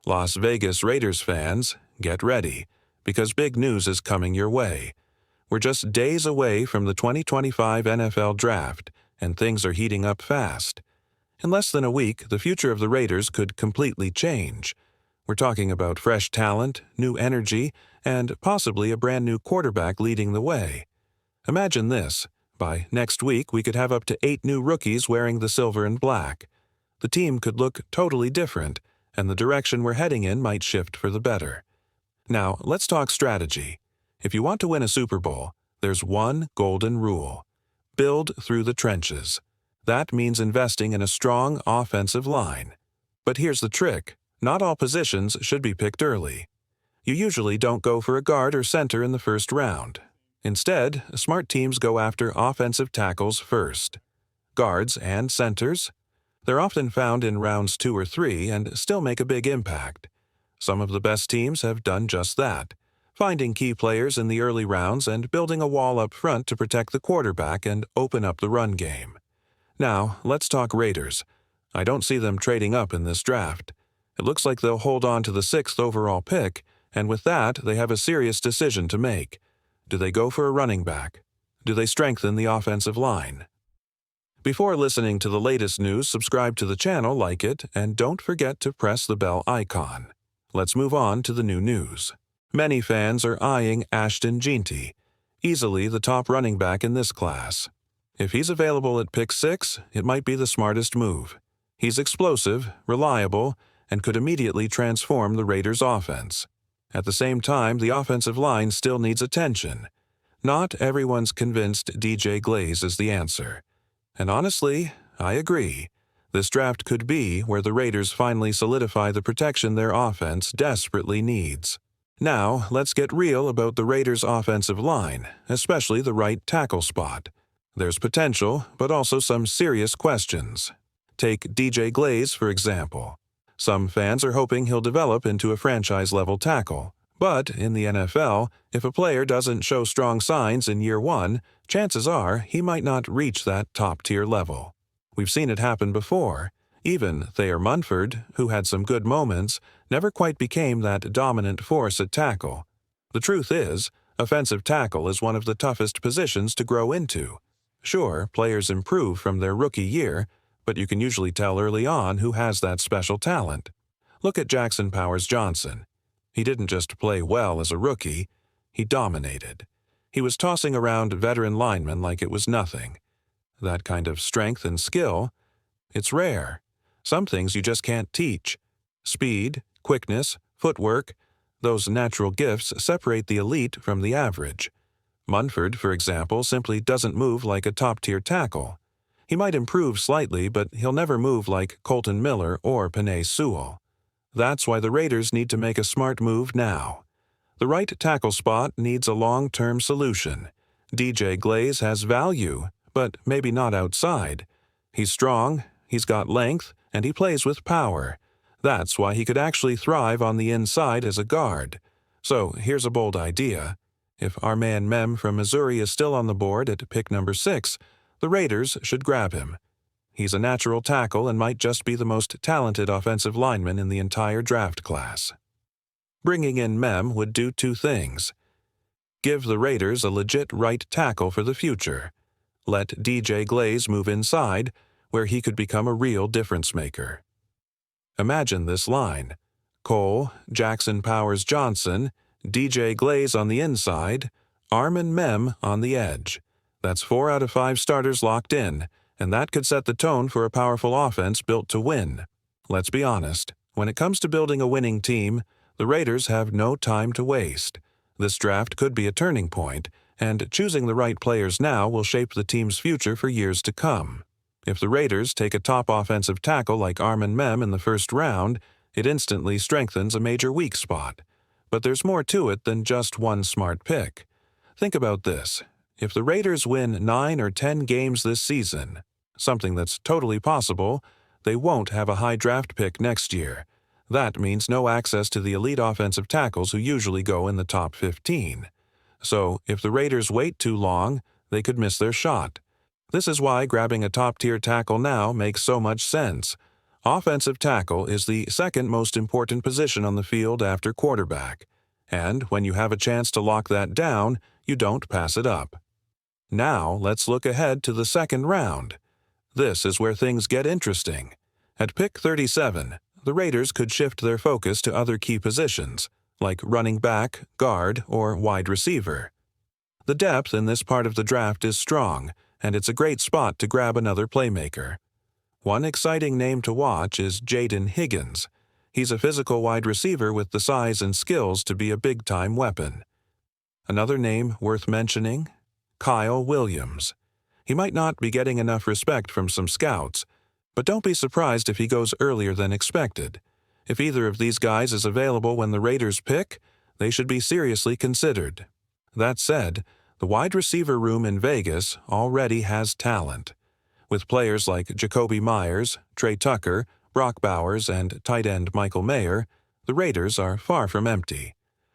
Las Vegas Raiders fans, get ready, because big news is coming your way. We're just days away from the 2025 NFL Draft, and things are heating up fast. In less than a week, the future of the Raiders could completely change. We're talking about fresh talent, new energy, and possibly a brand new quarterback leading the way. Imagine this. By next week, we could have up to 8 new rookies wearing the silver and black. The team could look totally different, and the direction we're heading in might shift for the better. Now, let's talk strategy. If you want to win a Super Bowl, there's one golden rule. Build through the trenches. That means investing in a strong offensive line. But here's the trick. Not all positions should be picked early. You usually don't go for a guard or center in the first round. Instead, smart teams go after offensive tackles first. Guards and centers? They're often found in rounds 2 or 3 and still make a big impact. Some of the best teams have done just that, finding key players in the early rounds and building a wall up front to protect the quarterback and open up the run game. Now, let's talk Raiders. I don't see them trading up in this draft. It looks like they'll hold on to the 6th overall pick, and with that, they have a serious decision to make. Do they go for a running back? Do they strengthen the offensive line? Before listening to the latest news, subscribe to the channel, like it, and don't forget to press the bell icon. Let's move on to the new news. Many fans are eyeing Ashton Jeanty, easily the top running back in this class. If he's available at pick 6, it might be the smartest move. He's explosive, reliable, and could immediately transform the Raiders' offense. At the same time, the offensive line still needs attention. Not everyone's convinced DJ Glaze is the answer. And honestly, I agree. This draft could be where the Raiders finally solidify the protection their offense desperately needs. Now, let's get real about the Raiders' offensive line, especially the right tackle spot. There's potential, but also some serious questions. Take DJ Glaze, for example. Some fans are hoping he'll develop into a franchise-level tackle. But in the NFL, if a player doesn't show strong signs in year 1, chances are he might not reach that top-tier level. We've seen it happen before. Even Thayer Munford, who had some good moments, never quite became that dominant force at tackle. The truth is, offensive tackle is one of the toughest positions to grow into. Sure, players improve from their rookie year, but you can usually tell early on who has that special talent. Look at Jackson Powers-Johnson. He didn't just play well as a rookie, he dominated. He was tossing around veteran linemen like it was nothing. That kind of strength and skill, it's rare. Some things you just can't teach. Speed, quickness, footwork, those natural gifts separate the elite from the average. Munford, for example, simply doesn't move like a top-tier tackle. He might improve slightly, but he'll never move like Colton Miller or Penei Sewell. That's why the Raiders need to make a smart move now. The right tackle spot needs a long-term solution. DJ Glaze has value, but maybe not outside. He's strong, he's got length, and he plays with power. That's why he could actually thrive on the inside as a guard. So here's a bold idea. If our man Mem from Missouri is still on the board at pick number 6, the Raiders should grab him. He's a natural tackle and might just be the most talented offensive lineman in the entire draft class. Bringing in Mem would do 2 things. Give the Raiders a legit right tackle for the future. Let DJ Glaze move inside, where he could become a real difference maker. Imagine this line. Cole, Jackson Powers-Johnson, DJ Glaze on the inside, Armin Mem on the edge. That's 4 out of 5 starters locked in, and that could set the tone for a powerful offense built to win. Let's be honest, when it comes to building a winning team, the Raiders have no time to waste. This draft could be a turning point, and choosing the right players now will shape the team's future for years to come. If the Raiders take a top offensive tackle like Armin Mem in the first round, it instantly strengthens a major weak spot. But there's more to it than just one smart pick. Think about this. If the Raiders win 9 or 10 games this season, something that's totally possible, they won't have a high draft pick next year. That means no access to the elite offensive tackles who usually go in the top 15. So, if the Raiders wait too long, they could miss their shot. This is why grabbing a top-tier tackle now makes so much sense. Offensive tackle is the second most important position on the field after quarterback, and when you have a chance to lock that down, you don't pass it up. Now let's look ahead to the second round. This is where things get interesting. At pick 37, the Raiders could shift their focus to other key positions, like running back, guard, or wide receiver. The depth in this part of the draft is strong, and it's a great spot to grab another playmaker. One exciting name to watch is Jaden Higgins. He's a physical wide receiver with the size and skills to be a big-time weapon. Another name worth mentioning? Kyle Williams. He might not be getting enough respect from some scouts, but don't be surprised if he goes earlier than expected. If either of these guys is available when the Raiders pick, they should be seriously considered. That said, the wide receiver room in Vegas already has talent. With players like Jacoby Myers, Trey Tucker, Brock Bowers, and tight end Michael Mayer, the Raiders are far from empty.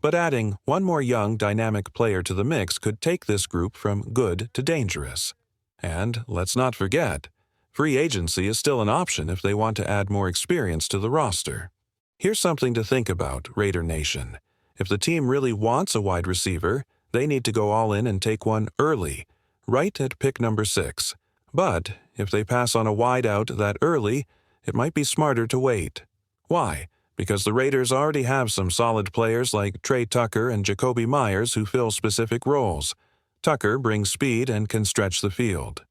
But adding one more young, dynamic player to the mix could take this group from good to dangerous. And let's not forget, free agency is still an option if they want to add more experience to the roster. Here's something to think about, Raider Nation. If the team really wants a wide receiver, they need to go all in and take one early, right at pick number 6. But if they pass on a wideout that early, it might be smarter to wait. Why? Because the Raiders already have some solid players like Trey Tucker and Jacoby Myers who fill specific roles. Tucker brings speed and can stretch the field.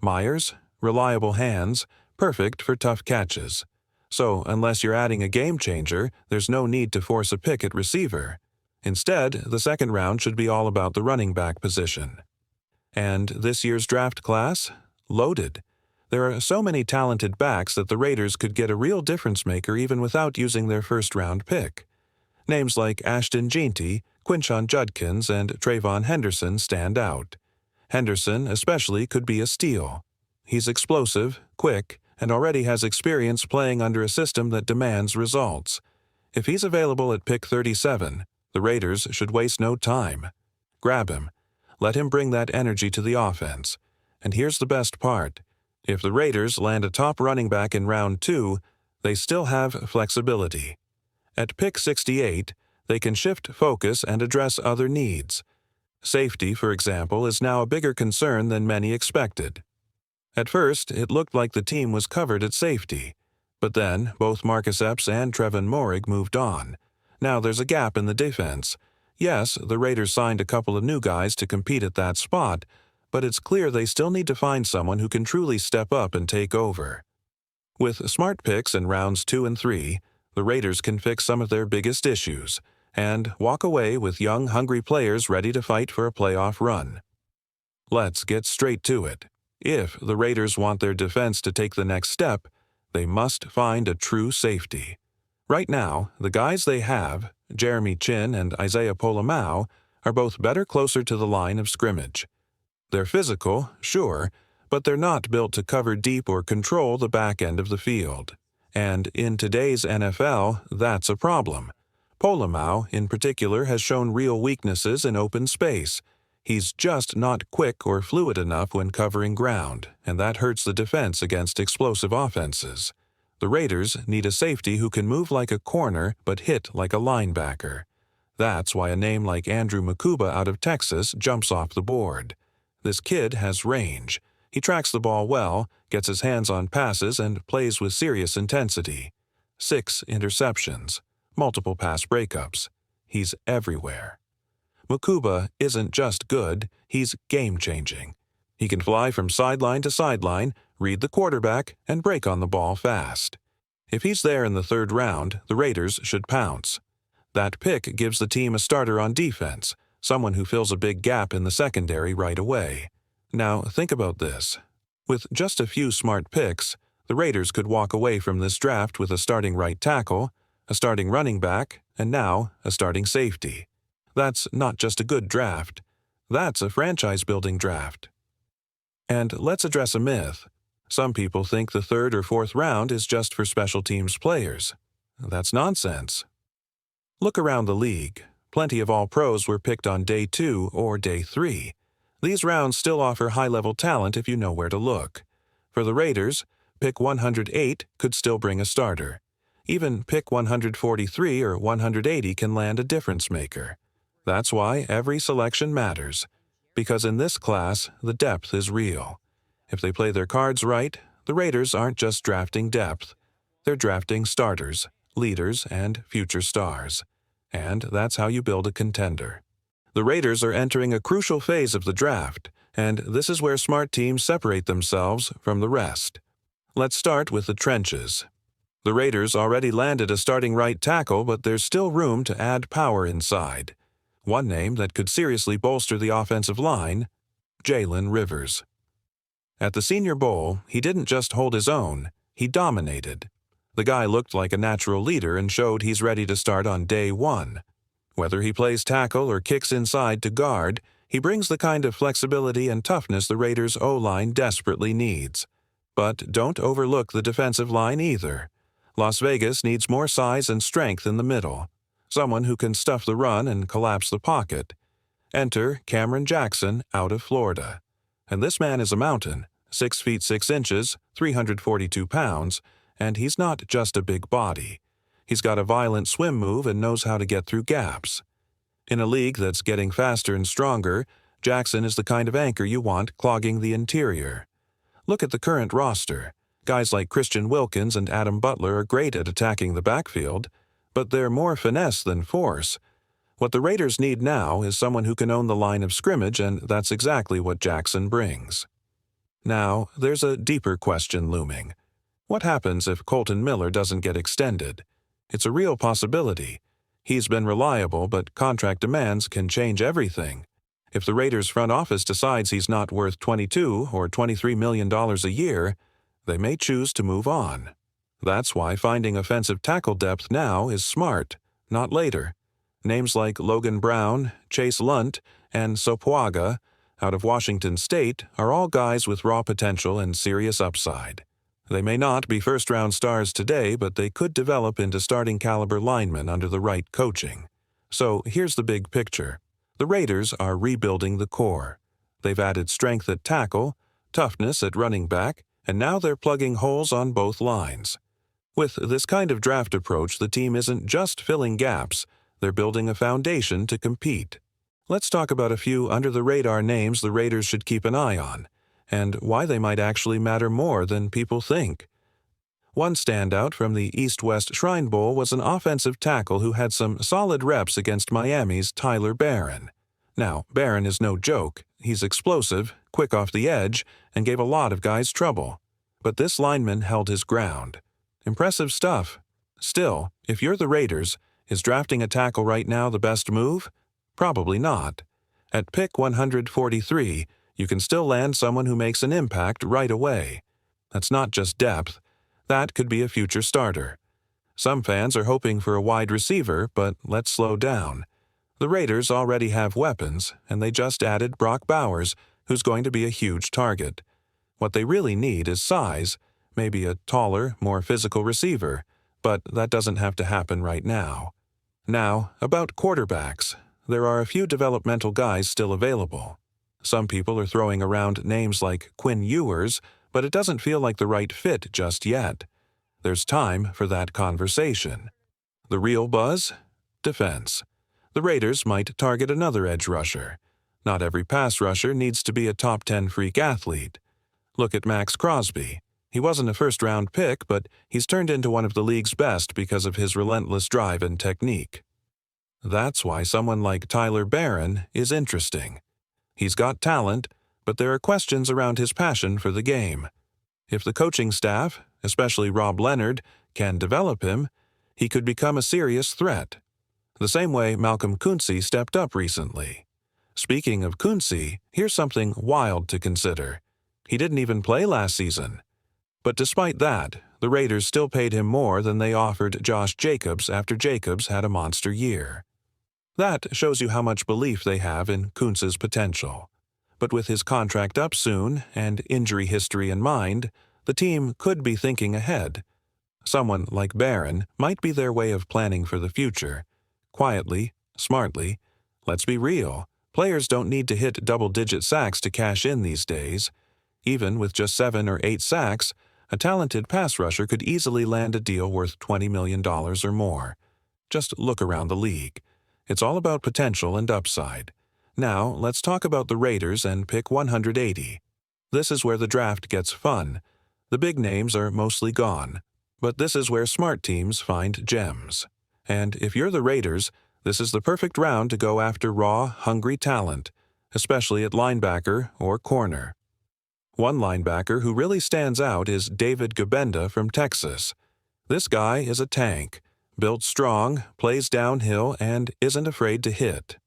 Myers, reliable hands, perfect for tough catches. So, unless you're adding a game changer, there's no need to force a pick at receiver. Instead, the second round should be all about the running back position. And this year's draft class? Loaded. There are so many talented backs that the Raiders could get a real difference maker even without using their first-round pick. Names like Ashton Jeanty, Quinshon Judkins, and Trayvon Henderson stand out. Henderson, especially, could be a steal. He's explosive, quick, and already has experience playing under a system that demands results. If he's available at pick 37, the Raiders should waste no time. Grab him. Let him bring that energy to the offense. And here's the best part. If the Raiders land a top running back in round 2, they still have flexibility. At pick 68, they can shift focus and address other needs. Safety, for example, is now a bigger concern than many expected. At first, it looked like the team was covered at safety. But then, both Marcus Epps and Trevon Moehrig moved on. Now there's a gap in the defense. Yes, the Raiders signed a couple of new guys to compete at that spot, but it's clear they still need to find someone who can truly step up and take over. With smart picks in rounds 2 and 3, the Raiders can fix some of their biggest issues and walk away with young, hungry players ready to fight for a playoff run. Let's get straight to it. If the Raiders want their defense to take the next step, they must find a true safety. Right now, the guys they have, Jeremy Chinn and Isaiah Pola-Mao, are both better closer to the line of scrimmage. They're physical, sure, but they're not built to cover deep or control the back end of the field. And in today's NFL, that's a problem. Pola-Mao, in particular, has shown real weaknesses in open space. He's just not quick or fluid enough when covering ground, and that hurts the defense against explosive offenses. The Raiders need a safety who can move like a corner but hit like a linebacker. That's why a name like Andrew Mukuba out of Texas jumps off the board. This kid has range. He tracks the ball well, gets his hands on passes, and plays with serious intensity. 6 interceptions, multiple pass breakups. He's everywhere. Mukuba isn't just good, he's game-changing. He can fly from sideline to sideline, read the quarterback, and break on the ball fast. If he's there in the 3rd round, the Raiders should pounce. That pick gives the team a starter on defense, someone who fills a big gap in the secondary right away. Now, think about this. With just a few smart picks, the Raiders could walk away from this draft with a starting right tackle, a starting running back, and now a starting safety. That's not just a good draft. That's a franchise-building draft. And let's address a myth. Some people think the 3rd or 4th round is just for special teams players. That's nonsense. Look around the league. Plenty of All-Pros were picked on day 2 or day 3. These rounds still offer high-level talent if you know where to look. For the Raiders, pick 108 could still bring a starter. Even pick 143 or 180 can land a difference maker. That's why every selection matters, because in this class, the depth is real. If they play their cards right, the Raiders aren't just drafting depth. They're drafting starters, leaders, and future stars. And that's how you build a contender. The Raiders are entering a crucial phase of the draft, and this is where smart teams separate themselves from the rest. Let's start with the trenches. The Raiders already landed a starting right tackle, but there's still room to add power inside. One name that could seriously bolster the offensive line: Jalen Rivers. At the Senior Bowl, he didn't just hold his own, he dominated. The guy looked like a natural leader and showed he's ready to start on day one. Whether he plays tackle or kicks inside to guard, he brings the kind of flexibility and toughness the Raiders' O-line desperately needs. But don't overlook the defensive line either. Las Vegas needs more size and strength in the middle, someone who can stuff the run and collapse the pocket. Enter Cameron Jackson out of Florida. And this man is a mountain, 6 feet 6 inches, 342 pounds, and he's not just a big body. He's got a violent swim move and knows how to get through gaps. In a league that's getting faster and stronger, Jackson is the kind of anchor you want clogging the interior. Look at the current roster. Guys like Christian Wilkins and Adam Butler are great at attacking the backfield, but they're more finesse than force. What the Raiders need now is someone who can own the line of scrimmage, and that's exactly what Jackson brings. Now, there's a deeper question looming. What happens if Colton Miller doesn't get extended? It's a real possibility. He's been reliable, but contract demands can change everything. If the Raiders front office decides he's not worth $22 or $23 million a year, they may choose to move on. That's why finding offensive tackle depth now is smart, not later. Names like Logan Brown, Chase Lunt, and Sopoaga, out of Washington State, are all guys with raw potential and serious upside. They may not be first-round stars today, but they could develop into starting-caliber linemen under the right coaching. So here's the big picture. The Raiders are rebuilding the core. They've added strength at tackle, toughness at running back, and now they're plugging holes on both lines. With this kind of draft approach, the team isn't just filling gaps, they're building a foundation to compete. Let's talk about a few under-the-radar names the Raiders should keep an eye on, and why they might actually matter more than people think. One standout from the East-West Shrine Bowl was an offensive tackle who had some solid reps against Miami's Tyler Barron. Now, Barron is no joke. He's explosive, quick off the edge, and gave a lot of guys trouble. But this lineman held his ground. Impressive stuff. Still, if you're the Raiders, is drafting a tackle right now the best move? Probably not. At pick 143, you can still land someone who makes an impact right away. That's not just depth. That could be a future starter. Some fans are hoping for a wide receiver, but let's slow down. The Raiders already have weapons, and they just added Brock Bowers, who's going to be a huge target. What they really need is size, maybe a taller, more physical receiver, but that doesn't have to happen right now. Now, about quarterbacks. There are a few developmental guys still available. Some people are throwing around names like Quinn Ewers, but it doesn't feel like the right fit just yet. There's time for that conversation. The real buzz? Defense. The Raiders might target another edge rusher. Not every pass rusher needs to be a top 10 freak athlete. Look at Max Crosby. He wasn't a first-round pick, but he's turned into one of the league's best because of his relentless drive and technique. That's why someone like Tyler Barron is interesting. He's got talent, but there are questions around his passion for the game. If the coaching staff, especially Rob Leonard, can develop him, he could become a serious threat. The same way Malcolm Kuntze stepped up recently. Speaking of Kuntze, here's something wild to consider. He didn't even play last season. But despite that, the Raiders still paid him more than they offered Josh Jacobs after Jacobs had a monster year. That shows you how much belief they have in Kuntz's potential. But with his contract up soon and injury history in mind, the team could be thinking ahead. Someone like Barron might be their way of planning for the future. Quietly, smartly. Let's be real. Players don't need to hit double-digit sacks to cash in these days. Even with just 7 or 8 sacks, A talented pass rusher could easily land a deal worth $20 million or more. Just look around the league. It's all about potential and upside. Now, let's talk about the Raiders and pick 180. This is where the draft gets fun. The big names are mostly gone. But this is where smart teams find gems. And if you're the Raiders, this is the perfect round to go after raw, hungry talent, especially at linebacker or corner. One linebacker who really stands out is David Gabenda from Texas. This guy is a tank, built strong, plays downhill, and isn't afraid to hit.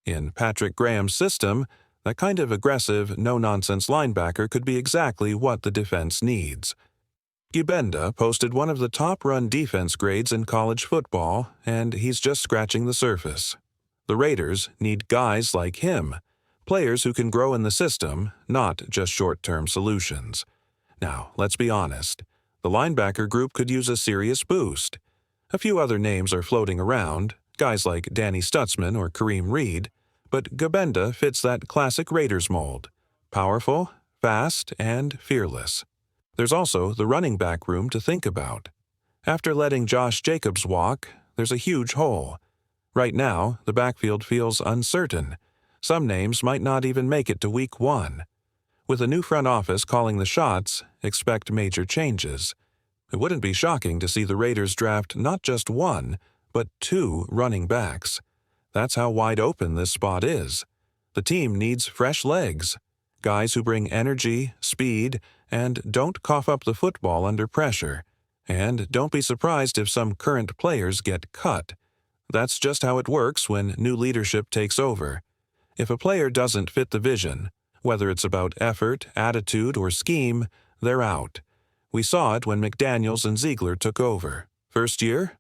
In Patrick Graham's system, that kind of aggressive, no-nonsense linebacker could be exactly what the defense needs. Gabenda posted one of the top run defense grades in college football, and he's just scratching the surface. The Raiders need guys like him, players who can grow in the system, not just short-term solutions. Now, let's be honest. The linebacker group could use a serious boost. A few other names are floating around, guys like Danny Stutzman or Kareem Reed, but Gabenda fits that classic Raiders mold: powerful, fast, and fearless. There's also the running back room to think about. After letting Josh Jacobs walk, there's a huge hole. Right now, the backfield feels uncertain. Some names might not even make it to Week 1. With a new front office calling the shots, expect major changes. It wouldn't be shocking to see the Raiders draft not just one, but 2 running backs. That's how wide open this spot is. The team needs fresh legs, guys who bring energy, speed, and don't cough up the football under pressure. And don't be surprised if some current players get cut. That's just how it works when new leadership takes over. If a player doesn't fit the vision, whether it's about effort, attitude, or scheme, they're out. We saw it when McDaniels and Ziegler took over. First year?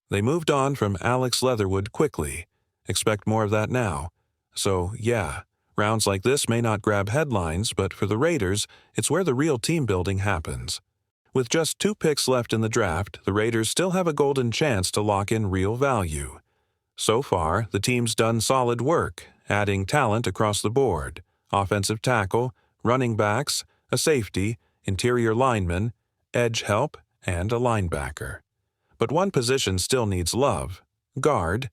They moved on from Alex Leatherwood quickly. Expect more of that now. So, yeah, rounds like this may not grab headlines, but for the Raiders, it's where the real team building happens. With just 2 picks left in the draft, the Raiders still have a golden chance to lock in real value. So far, the team's done solid work, adding talent across the board: offensive tackle, running backs, a safety, interior lineman, edge help, and a linebacker. But one position still needs love: guard.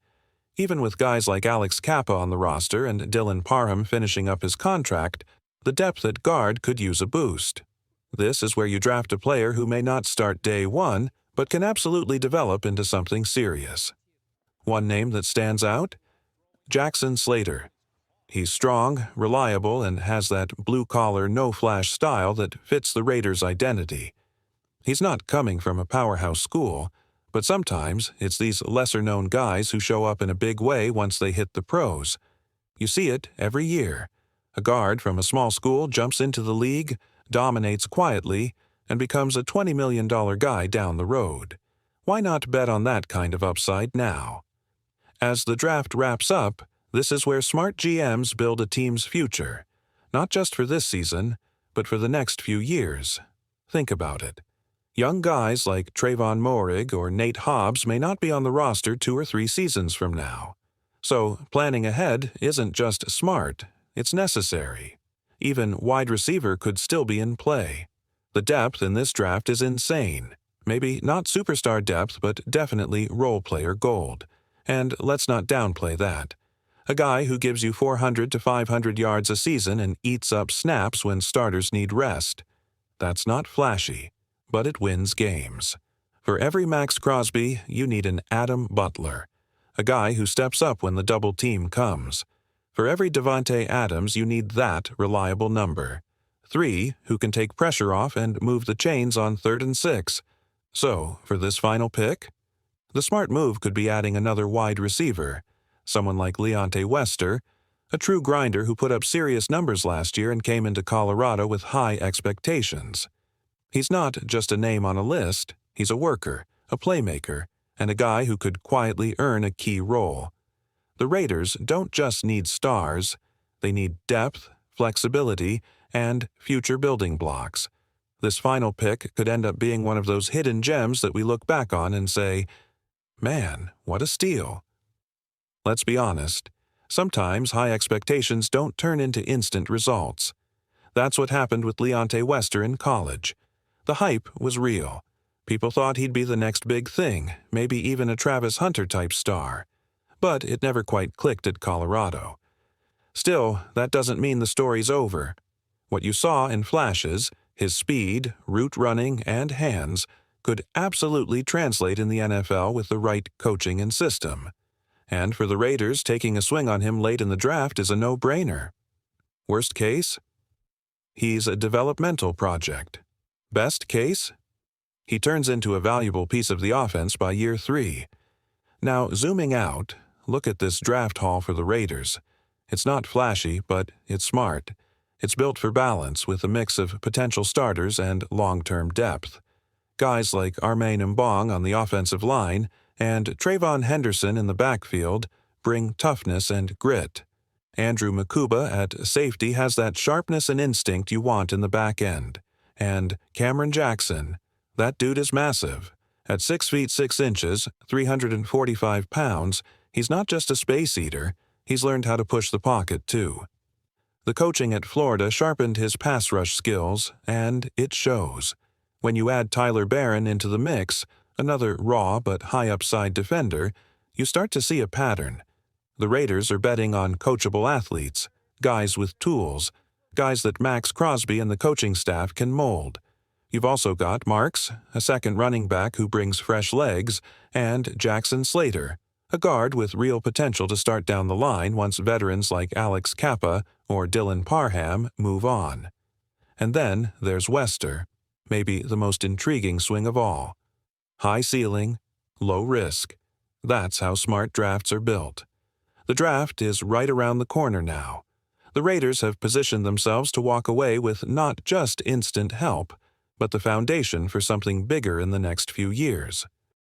Even with guys like Alex Kappa on the roster and Dylan Parham finishing up his contract, the depth at guard could use a boost. This is where you draft a player who may not start day one, but can absolutely develop into something serious. One name that stands out? Jackson Slater. He's strong, reliable, and has that blue-collar, no-flash style that fits the Raiders' identity. He's not coming from a powerhouse school, but sometimes it's these lesser-known guys who show up in a big way once they hit the pros. You see it every year. A guard from a small school jumps into the league, dominates quietly, and becomes a $20 million guy down the road. Why not bet on that kind of upside now? As the draft wraps up, this is where smart GMs build a team's future, not just for this season, but for the next few years. Think about it. Young guys like Trayvon Moehrig or Nate Hobbs may not be on the roster 2 or 3 seasons from now. So planning ahead isn't just smart, it's necessary. Even wide receiver could still be in play. The depth in this draft is insane. Maybe not superstar depth, but definitely role player gold. And let's not downplay that. A guy who gives you 400 to 500 yards a season and eats up snaps when starters need rest. That's not flashy, but it wins games. For every Max Crosby, you need an Adam Butler, a guy who steps up when the double team comes. For every Devontae Adams, you need that reliable number. 3 who can take pressure off and move the chains on 3rd and 6. So, for this final pick, the smart move could be adding another wide receiver, someone like Leonte Wester, a true grinder who put up serious numbers last year and came into Colorado with high expectations. He's not just a name on a list, he's a worker, a playmaker, and a guy who could quietly earn a key role. The Raiders don't just need stars, they need depth, flexibility, and future building blocks. This final pick could end up being one of those hidden gems that we look back on and say, "Man, what a steal." Let's be honest, sometimes high expectations don't turn into instant results. That's what happened with Leonte Wester in college. The hype was real. People thought he'd be the next big thing, maybe even a Travis Hunter-type star. But it never quite clicked at Colorado. Still, that doesn't mean the story's over. What you saw in flashes, his speed, route running, and hands, could absolutely translate in the NFL with the right coaching and system. And for the Raiders, taking a swing on him late in the draft is a no-brainer. Worst case? He's a developmental project. Best case? He turns into a valuable piece of the offense by year 3. Now, zooming out, look at this draft haul for the Raiders. It's not flashy, but it's smart. It's built for balance with a mix of potential starters and long-term depth. Guys like Armaine Mbong on the offensive line and Trayvon Henderson in the backfield bring toughness and grit. Andrew Makuba at safety has that sharpness and instinct you want in the back end. And Cameron Jackson, that dude is massive. At 6 feet 6 inches, 345 pounds, he's not just a space eater, he's learned how to push the pocket too. The coaching at Florida sharpened his pass rush skills, and it shows. When you add Tyler Barron into the mix, another raw but high-upside defender, you start to see a pattern. The Raiders are betting on coachable athletes, guys with tools, guys that Max Crosby and the coaching staff can mold. You've also got Marks, a second running back who brings fresh legs, and Jackson Slater, a guard with real potential to start down the line once veterans like Alex Kappa or Dylan Parham move on. And then there's Wester, maybe the most intriguing swing of all. High ceiling, low risk. That's how smart drafts are built. The draft is right around the corner now. The Raiders have positioned themselves to walk away with not just instant help, but the foundation for something bigger in the next few years.